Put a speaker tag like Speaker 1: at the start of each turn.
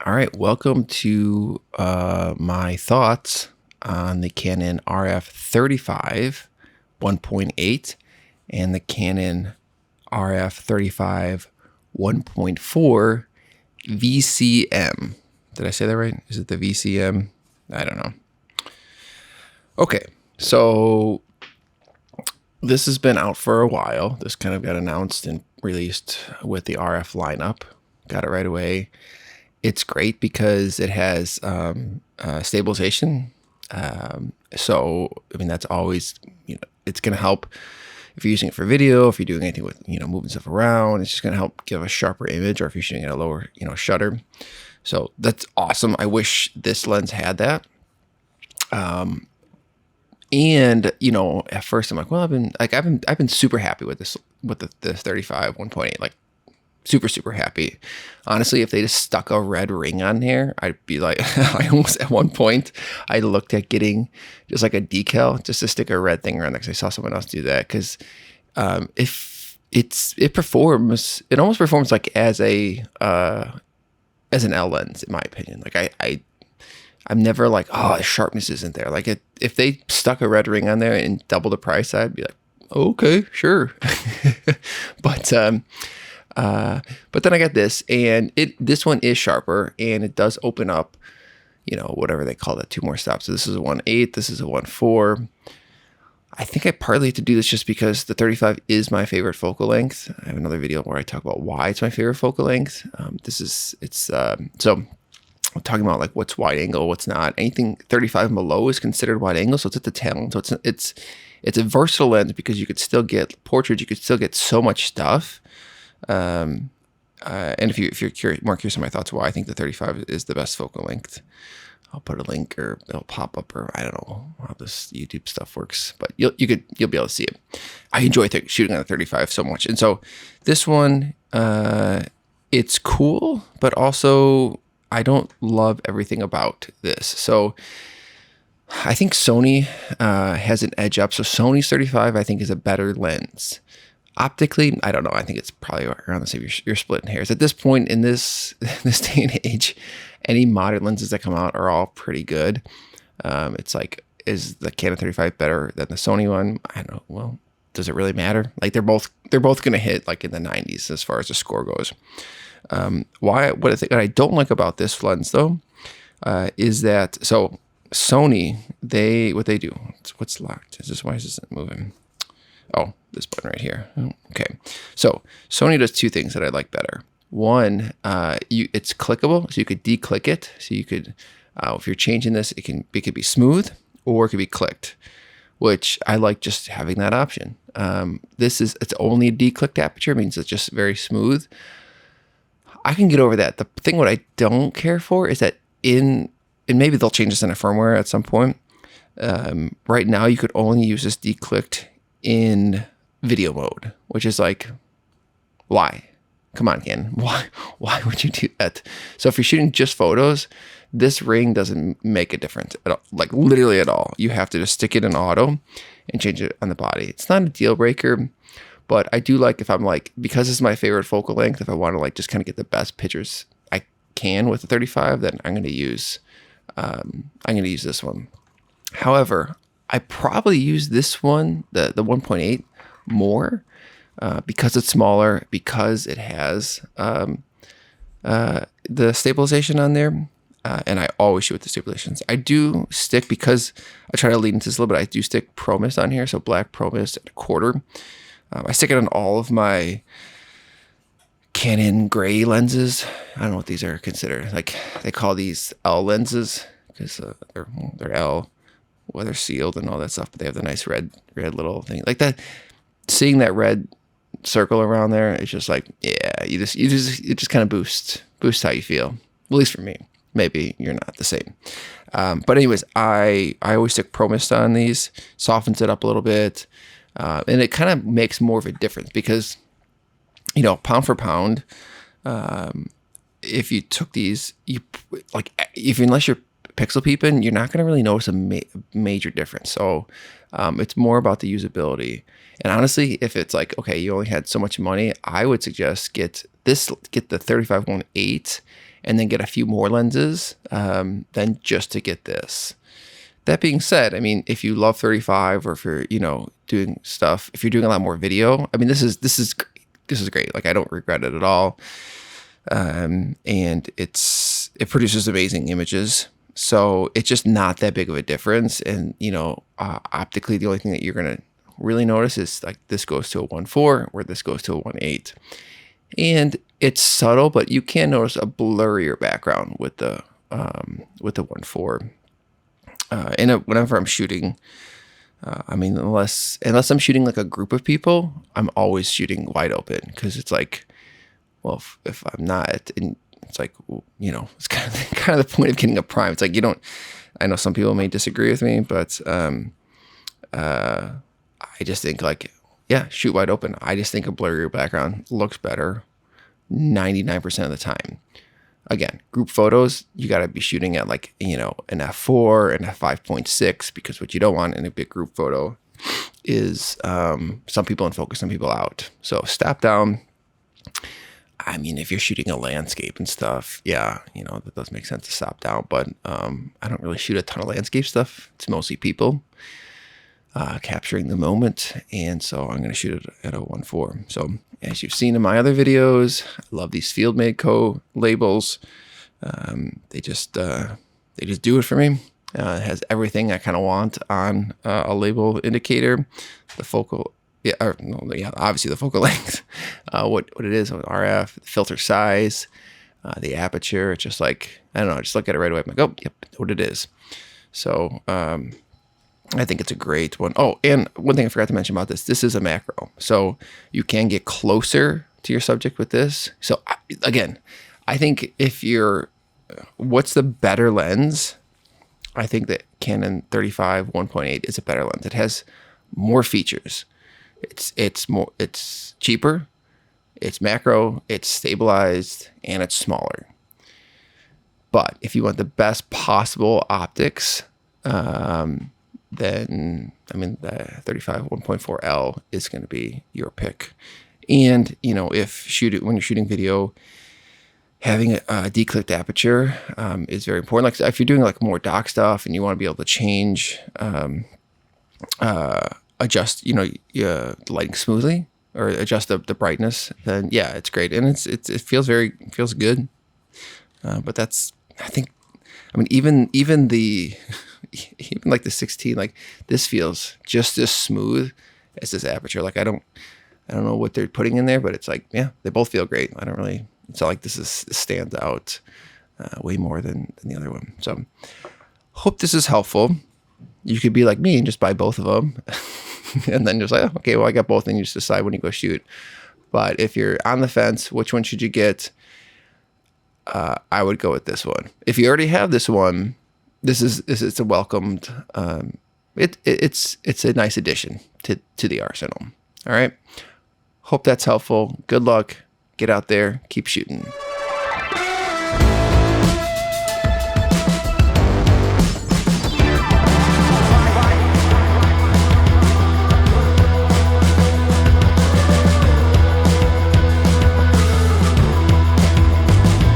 Speaker 1: All right, welcome to my thoughts on the Canon RF 35 1.8 and the Canon RF 35 1.4 VCM. Did I say that right? Is it the VCM? I don't know. Okay, so this has been out for a while. This kind of got announced and released with the RF lineup. Got it right away. It's great because it has stabilization. So, I mean, that's always, it's going to help if you're using it for video, if you're doing anything with, moving stuff around. It's just going to help give a sharper image, or if you're shooting at a lower, shutter. So that's awesome. I wish this lens had that. And at first I'm like, well, I've been super happy with this, with the 35 1.8, like super happy. Honestly, if they just stuck a red ring on here, I'd be like, I almost at one point I looked at getting just like a decal just to stick a red thing around there, because I saw someone else do that. Because if it almost performs like as an L lens, in my opinion. Like I'm never like, oh, the sharpness isn't there. Like if they stuck a red ring on there and double the price, I'd be like, okay, sure. But then I got this, and this one is sharper, and it does open up, whatever they call that, 2 more stops. So this is a 1.8, this is a 1.4. I think I partly have to do this just because the 35 is my favorite focal length. I have another video where I talk about why it's my favorite focal length. So I'm talking about like what's wide angle, what's not. Anything 35 and below is considered wide angle, so it's at the tail. So it's a versatile lens because you could still get portraits, you could still get so much stuff. And if you're more curious on my thoughts why I think the 35 is the best focal length, I'll put a link, or it'll pop up, or I don't know how this YouTube stuff works, but you'll be able to see it. I enjoy shooting on the 35 so much, and so this one, it's cool, but also I don't love everything about this. So I think Sony has an edge up. So Sony's 35 I think is a better lens. Optically, I don't know. I think it's probably around the same. You're splitting hairs at this point in this day and age. Any modern lenses that come out are all pretty good. It's like, is the Canon 35 better than the Sony one? I don't know. Well, does it really matter? Like they're both going to hit like in the 90s as far as the score goes. What I don't like about this lens though, is that Sony, what they do? What's locked? Why is this moving? Oh, this button right here. Okay. So Sony does 2 things that I like better. One, it's clickable, so you could declick it. So you could, if you're changing this, it could be smooth or it could be clicked, which I like just having that option. It's only a declicked aperture, means it's just very smooth. I can get over that. The thing what I don't care for is that and maybe they'll change this in a firmware at some point. Right now you could only use this declicked in video mode, which is like, why? Come on, Ken. Why would you do that? So if you're shooting just photos, this ring doesn't make a difference at all, like literally at all. You have to just stick it in auto and change it on the body. It's not a deal breaker, but I do like, if I'm like, because it's my favorite focal length, if I want to like just kind of get the best pictures I can with the 35, then I'm going to use this one. However, I probably use this one, the 1.8, more because it's smaller, because it has the stabilization on there, and I always shoot with the stabilizations. I do stick, because I try to lead into this a little bit, I do stick Pro Mist on here, so black Pro Mist at 1/4. I stick it on all of my Canon gray lenses. I don't know what these are considered. Like they call these L lenses because they're L, weather sealed and all that stuff, but they have the nice red little thing like that. Seeing that red circle around there, it's just like, yeah, it just kind of boosts how you feel. At least for me. Maybe you're not the same. But anyways, I always stick Pro Mist on these, softens it up a little bit, and it kind of makes more of a difference because, pound for pound, if you took these, unless you're pixel peeping, you're not going to really notice a major difference. So it's more about the usability. And honestly, if it's like, okay, you only had so much money, I would suggest get the 35 1.8 and then get a few more lenses than just to get this. That being said, I mean, if you love 35 or if you're, you know, doing stuff, if you're doing a lot more video, I mean, this is great. Like, I don't regret it at all. And it produces amazing images. So it's just not that big of a difference. And, you know, optically, the only thing that you're going to really notice is like this goes to a 1.4 or this goes to a 1.8. And it's subtle, but you can notice a blurrier background with the 1.4. And whenever I'm shooting, I mean, unless I'm shooting like a group of people, I'm always shooting wide open, because it's like, well, if I'm not, and it's like, you know, it's kind of the point of getting a prime. It's like, you don't. I know some people may disagree with me, but I just think, like, yeah, shoot wide open. I just think a blurrier background looks better 99% of the time. Again, group photos, you got to be shooting at, like, you know, an f4 and a 5.6, because what you don't want in a big group photo is some people in focus, some people out. So stop down. I mean, if you're shooting a landscape and stuff, yeah, you know, that does make sense to stop down. But I don't really shoot a ton of landscape stuff. It's mostly people capturing the moment. And so I'm going to shoot it at a 1.4. So as you've seen in my other videos, I love these FieldMade labels. They just do it for me. It has everything I kind of want on a label indicator. The focal, obviously the focal length, what it is, RF, the filter size, the aperture. It's just like, I don't know, I just look at it right away. I'm like, oh, yep, what it is. So I think it's a great one. Oh, and one thing I forgot to mention about this is a macro. So you can get closer to your subject with this. So again, I think what's the better lens? I think that Canon 35 1.8 is a better lens. It has more features. It's cheaper, it's macro, it's stabilized, and it's smaller. But if you want the best possible optics, then, I mean, the 35 1.4L is going to be your pick. And, you know, when you're shooting video, having a declipped aperture is very important. Like, if you're doing like more doc stuff and you want to be able to change, adjust, you know, the lighting smoothly, or adjust the brightness, then yeah, it's great. And it feels good. But that's, I think, I mean, even like the 16, like, this feels just as smooth as this aperture. Like, I don't know what they're putting in there, but it's like, yeah, they both feel great. It's not like this stands out way more than the other one. So hope this is helpful. You could be like me and just buy both of them and then just like, oh, okay, well, I got both, and you just decide when you go shoot. But if you're on the fence, which one should you get? I would go with this one. If you already have this one, it's a welcomed. It's a nice addition to the arsenal. All right. Hope that's helpful. Good luck. Get out there. Keep shooting.